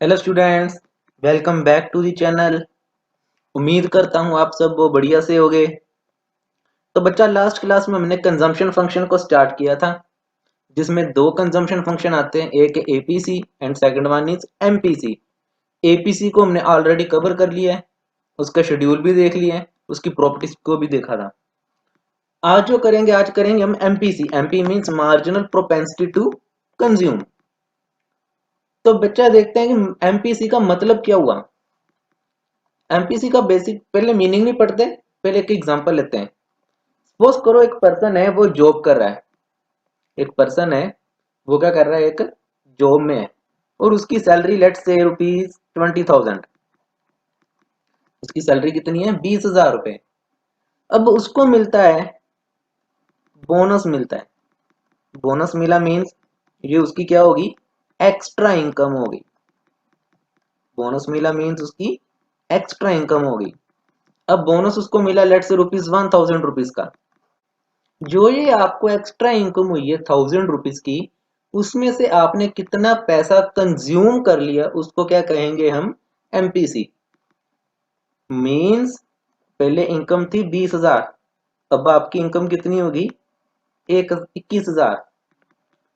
Hello students, welcome back to the channel. उम्मीद करता हूँ आप सब वो बढ़िया से होगे। तो बच्चा, लास्ट क्लास में हमने कंजम्पशन फंक्शन को स्टार्ट किया था, जिसमें दो कंजम्पशन फंक्शन आते हैं, एक है APC and second one is MPC. APC को हमने ऑलरेडी कवर कर लिया है, उसका शेड्यूल भी देख लिया है, उसकी प्रॉपर्टीज को भी देखा था। आज करेंगे हम MPC. MP means marginal propensity to consume. तो बच्चा देखते हैं कि एमपीसी का मतलब क्या हुआ। एमपीसी का बेसिक पहले मीनिंग नहीं पढ़ते, पहले एक एग्जांपल लेते हैं। सपोज करो एक पर्सन है, वो जॉब कर रहा है। एक पर्सन है, वो क्या कर रहा है, एक जॉब में है, और उसकी सैलरी लेट्स से ₹20,000। उसकी सैलरी कितनी है? 20,000 रुपए। अब उसको मिलता है, बोनस मिलता है। बोनस मिला मीन्स ये उसकी क्या होगी? एक्स्ट्रा इनकम होगी। बोनस मिला मीन्स उसकी एक्स्ट्रा इनकम होगी। अब बोनस उसको मिला लेट्स से ₹1,000 का। जो ये आपको एक्स्ट्रा इनकम हुई है ₹1,000 की, उसमें से आपने कितना पैसा कंज्यूम कर लिया, उसको क्या कहेंगे हम? एमपीसी। मीन्स पहले इनकम थी 20,000, अब आपकी इनकम कितनी होगी? 21,000।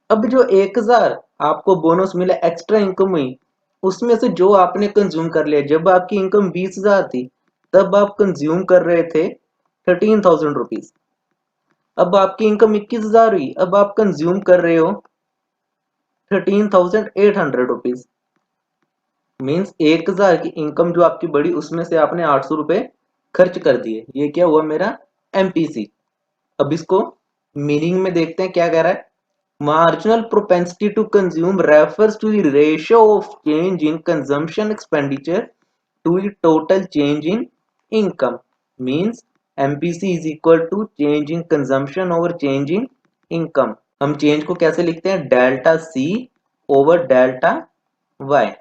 अब जो 1,000 आपको बोनस मिला, एक्स्ट्रा इनकम हुई, उसमें से जो आपने कंज्यूम कर लिया, जब आपकी इनकम 20,000 थी, तब आप कंज्यूम कर रहे थे ₹13,000। अब आपकी इनकम 21,000 हुई, अब आप कंज्यूम कर रहे हो ₹13,800। मीन्स 1,000 की इनकम जो आपकी बढ़ी, उसमें से आपने ₹800 खर्च कर दिए। ये क्या हुआ? मेरा एमपीसी। अब इसको मीनिंग में देखते हैं क्या कह रहा है। Marginal propensity to consume refers to the ratio of change in consumption expenditure to the total change in income. Means MPC is equal to change in consumption over change in income. हम change को कैसे लिखते हैं? Delta C over delta Y.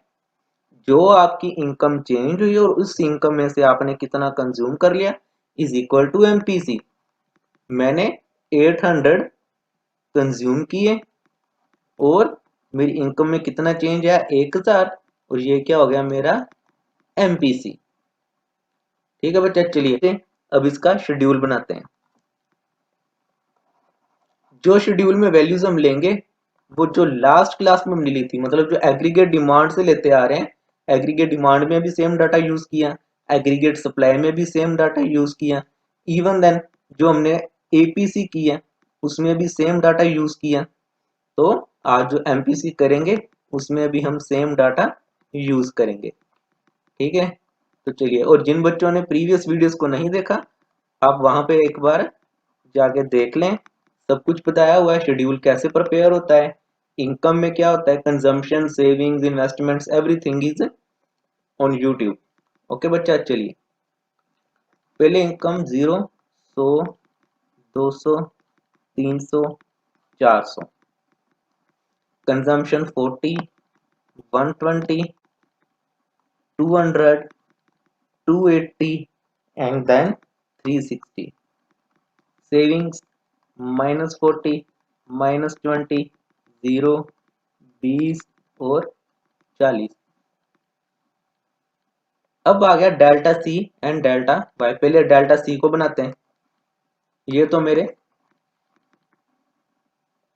जो आपकी income change हुई और उस इनकम में से आपने कितना कंज्यूम कर लिया, इज इक्वल टू एमपीसी। मैंने 800 कंज्यूम किए और मेरी इनकम में कितना चेंज आया? 1,000। और ये क्या हो गया? मेरा एमपीसी। ठीक है बच्चा, चलिए अब इसका शेड्यूल बनाते हैं। जो शेड्यूल में वैल्यूज हम लेंगे, वो जो लास्ट क्लास में हमने ली थी, मतलब जो एग्रीगेट डिमांड से लेते आ रहे हैं, एग्रीगेट डिमांड में भी सेम डाटा यूज किया, एग्रीगेट सप्लाई में भी सेम डाटा यूज किया, इवन देन जो हमने एपीसी की है, उसमें भी सेम डाटा यूज किया। तो आज जो एमपीसी करेंगे, उसमें भी हम सेम डाटा यूज करेंगे। ठीक है, तो चलिए। और जिन बच्चों ने प्रीवियस वीडियोस को नहीं देखा, आप वहां पे एक बार जाके देख लें। सब कुछ बताया हुआ है, शेड्यूल कैसे प्रिपेयर होता है, इनकम में क्या होता है, consumption, savings, investments, everything is on YouTube. Okay बच्चा, चलिए। पहले income 0, 100, 200, 300, 400। Consumption 40, 120, 200, 280 and then 360। Savings -40, -20, 0, 20 और 40। अब आ गया delta C and delta Y. पहले डेल्टा सी को बनाते हैं। ये तो मेरे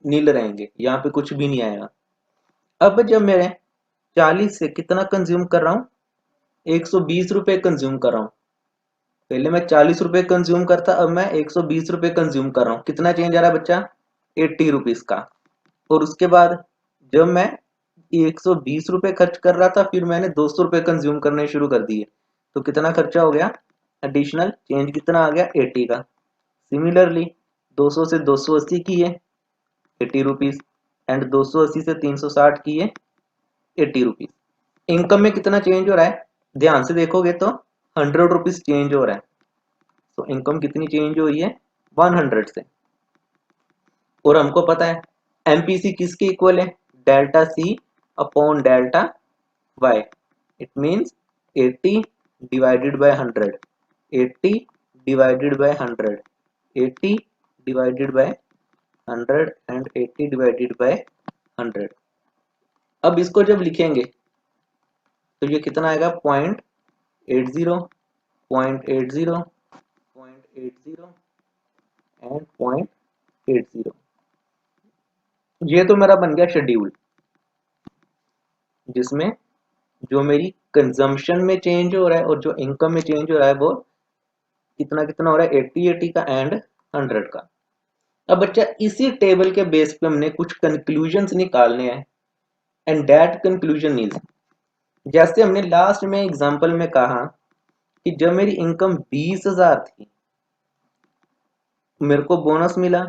नील रहेंगे, यहाँ पे कुछ भी नहीं आएगा। अब जब मैं 40 से कितना कंज्यूम कर रहा हूँ? 120 रुपए कंज्यूम कर रहा हूँ। पहले मैं 40 रुपए कंज्यूम करता, अब मैं 120 रुपए कंज्यूम कर रहा हूँ। कितना चेंज आ रहा है बच्चा? 80 रुपीज का। और उसके बाद जब मैं 120 रुपए खर्च कर रहा था, फिर मैंने 200 रुपए कंज्यूम करने शुरू कर दिए, तो कितना खर्चा हो गया? एडिशनल चेंज कितना आ गया? 80 का। सिमिलरली 200 से 280 की है 80 रुपीज, एंड 280 से 360 की है 80 रुपीज। इनकम में कितना चेंज हो रहा है? ध्यान से देखोगे तो 100 रुपीज चेंज हो रहा है। तो इनकम कितनी चेंज हो रही है? 100 से। और हमको पता है एमपीसी किसके इक्वल है? Delta C upon delta Y. It means 80 divided by 100, 80 divided by 100, 80 divided by 100 and 80 divided by 100। अब इसको जब लिखेंगे, तो ये कितना आएगा 0.80, 0.80, 0.80 एंड 0.80। ये तो मेरा बन गया शेड्यूल, जिसमें जो मेरी कंजम्पशन में चेंज हो रहा है और जो इनकम में चेंज हो रहा है वो कितना कितना हो रहा है, 80 का एंड 100 का। अब बच्चा इसी टेबल के बेस पे हमने कुछ कंक्लूजन्स निकालने हैं, एंड दैट कंक्लूजन इज, जैसे हमने लास्ट में एग्जांपल में कहा कि जब मेरी इनकम 20,000 थी, मेरे को बोनस मिला,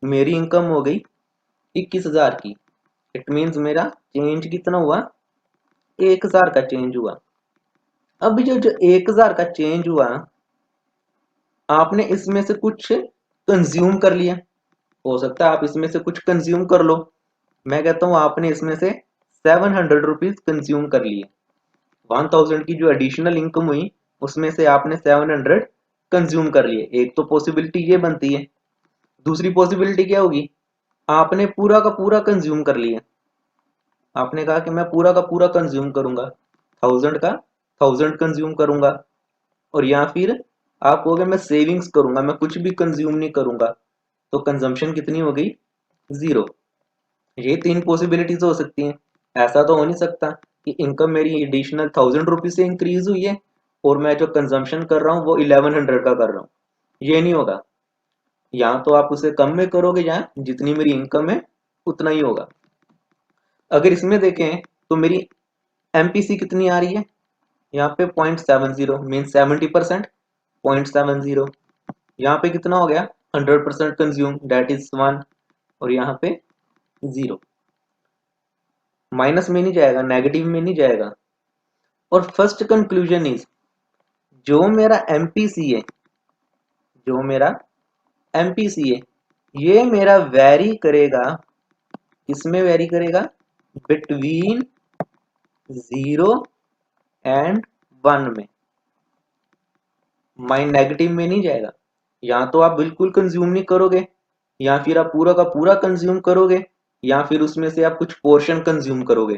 मेरी इनकम हो गई 21,000 की। इट मीन्स मेरा चेंज कितना हुआ, 1,000 का चेंज हुआ। अब जो 1,000 का चेंज हुआ, आपने इसमें से कुछ कंज्यूम कर लिया, हो सकता है आप इसमें से कुछ कंज्यूम कर लो। मैं कहता हूं आपने इसमें से 700 रुपीज कंज्यूम कर लिए। 1000 की जो एडिशनल इनकम हुई उसमें से आपने 700 कंज्यूम कर लिए। एक तो पॉसिबिलिटी ये बनती है। दूसरी पॉसिबिलिटी क्या होगी, आपने पूरा का पूरा कंज्यूम कर लिया। आपने कहा कि मैं पूरा का पूरा कंज्यूम करूंगा, 1000 का 1000 कंज्यूम करूंगा। और या फिर आप कहोगे मैं सेविंग्स करूंगा, मैं कुछ भी कंज्यूम नहीं करूंगा, तो कंजम्पशन कितनी हो गई, 0। ये 3 पॉसिबिलिटीज हो सकती हैं। ऐसा तो हो नहीं सकता कि इनकम मेरी एडिशनल 1000 रुपीज से इंक्रीज हुई है और मैं जो कंजम्पशन कर रहा हूँ वो 1100 का कर रहा हूँ। ये नहीं होगा। यहाँ तो आप उसे कम में करोगे, यहाँ जितनी मेरी इनकम है उतना ही होगा। अगर इसमें देखें तो मेरी एमपीसी कितनी आ रही है, यहाँ पे 0.70 मीन 70%, 0.70। यहाँ पे कितना हो गया, 100% कंज्यूम, डेट इज 1। और यहाँ पे 0, माइनस में नहीं जाएगा, नेगेटिव में नहीं जाएगा। और फर्स्ट कंक्लूजन इज, जो मेरा एमपीसी है, जो मेरा एमपीसी है, ये मेरा वेरी करेगा, इसमें वेरी करेगा बिटवीन 0 एंड 1 में, माइंड नेगेटिव में नहीं जाएगा। या तो आप बिल्कुल कंज्यूम नहीं करोगे, या फिर आप पूरा का पूरा कंज्यूम करोगे, या फिर उसमें से आप कुछ पोर्शन कंज्यूम करोगे।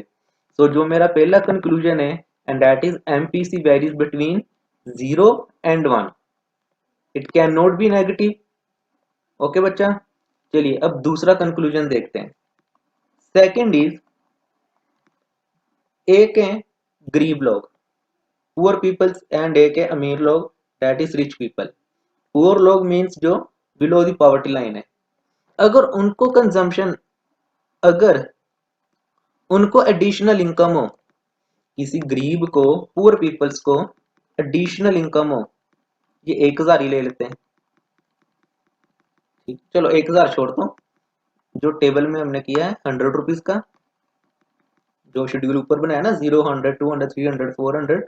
तो जो मेरा पहला कंक्लूजन है, and that is MPC varies between 0 and 1, it can not be negative. Okay बच्चा, चलिए अब दूसरा कंक्लूजन देखते हैं। सेकंड इज, एक है गरीब लोग, पुअर पीपल्स, एंड एक है अमीर लोग, that is rich people. Poor लोग मीन्स जो बिलो द पॉवर्टी लाइन है। अगर उनको कंजम्पशन, अगर उनको एडिशनल इनकम हो, किसी गरीब को, पुअर पीपल्स को एडिशनल इनकम हो, ये 1,000 ही ले लेते हैं, ठीक, चलो 1,000 छोड़ दो। जो टेबल में हमने किया है 100 रुपीज का, जो शेड्यूल ऊपर बनाया ना, 0, 100, 200, 300, 400,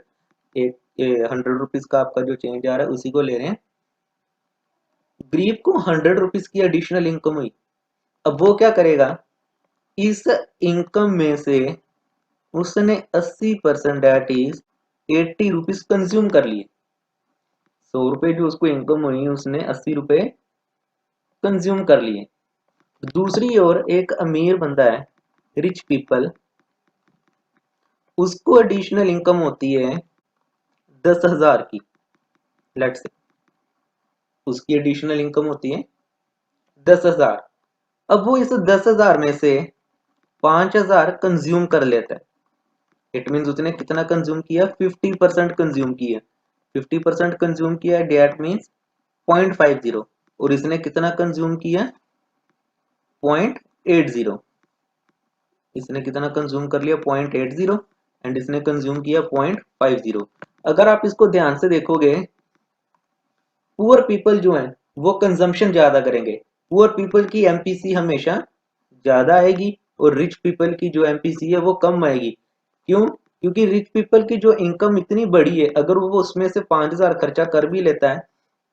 एक 100 रुपीज का आपका जो चेंज आ रहा है उसी को ले रहे हैं। गरीब को 100 रुपीज की एडिशनल इनकम हुई। अब वो क्या करेगा, इस इनकम में से उसने 80%, डेट इज 80 रुपीज कंज्यूम कर लिए। 100 रुपए जो उसको इनकम हुई, उसने 80 रुपए कंज्यूम कर लिए। दूसरी ओर एक अमीर बंदा है, रिच पीपल, उसको एडिशनल इनकम होती है 10,000 की, लेट्स से उसकी एडिशनल इनकम होती है 10,000। अब वो इस 10,000 में से 5,000 कंज्यूम कर लेता है। इट मीन्स उसने कितना कंज्यूम किया, 50% कंज्यूम किया। 50% कंज्यूम किया, डेट मीन्स 0.50। और इसने कितना कंज्यूम किया, 0.80। इसने कितना कंज्यूम कर लिया, 0.80, एंड इसने कंज्यूम किया 0.50। अगर आप इसको ध्यान से देखोगे, पुअर पीपल जो है वो कंजम्पशन ज्यादा करेंगे। पुअर पीपल की एमपीसी हमेशा ज्यादा आएगी और रिच पीपल की जो एमपीसी है वो कम आएगी। क्यों, क्योंकि रिच पीपल की जो इनकम इतनी बड़ी है, अगर वो उसमें से 5,000 खर्चा कर भी लेता है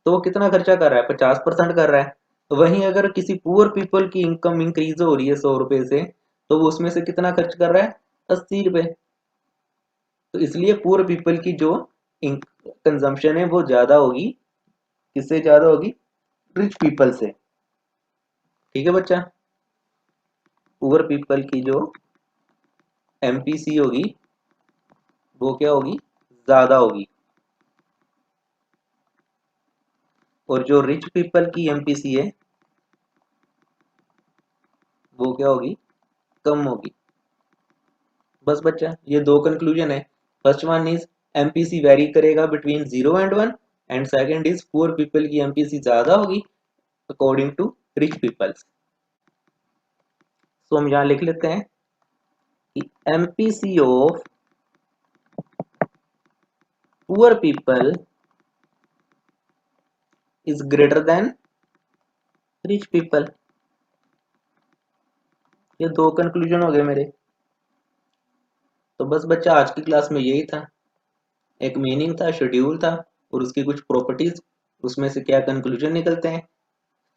तो वो कितना खर्चा कर रहा है, 50% कर रहा है। वहीं अगर किसी पुअर पीपल की इनकम इंक्रीज हो रही है 100 रुपए से, तो वो उसमें से कितना खर्च कर रहा है, 80 रुपए। तो इसलिए पुअर पीपल की जो कंजम्पशन है वो ज्यादा होगी, किससे ज्यादा होगी, रिच पीपल से। ठीक है बच्चा, पुअर पीपल की जो एमपीसी होगी वो क्या होगी, ज्यादा होगी। और जो रिच पीपल की एमपीसी है वो क्या होगी, कम होगी। बस बच्चा, ये दो कंक्लूजन है। First one is MPC vary करेगा between 0 and 1, and second is poor people की एमपीसी ज्यादा होगी अकॉर्डिंग टू रिच पीपल्स। तो हम यहाँ लिख लेते हैं कि MPC of poor people is greater than rich people. ये दो कंक्लूजन हो गए मेरे। तो बस बच्चा, आज की क्लास में यही था। एक मीनिंग था, शेड्यूल था, और उसकी कुछ प्रॉपर्टीज, उसमें से क्या कंक्लूजन निकलते हैं।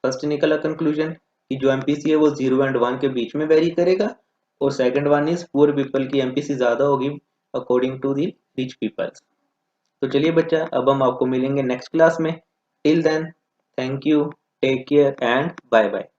फर्स्ट निकला कंक्लूजन कि जो एमपीसी है वो 0 and 1 के बीच में वेरी करेगा, और second one is poor people की एमपीसी ज्यादा होगी according to the rich peoples. तो चलिए बच्चा, अब हम आपको मिलेंगे नेक्स्ट क्लास में। Till then, thank you, take care and bye bye.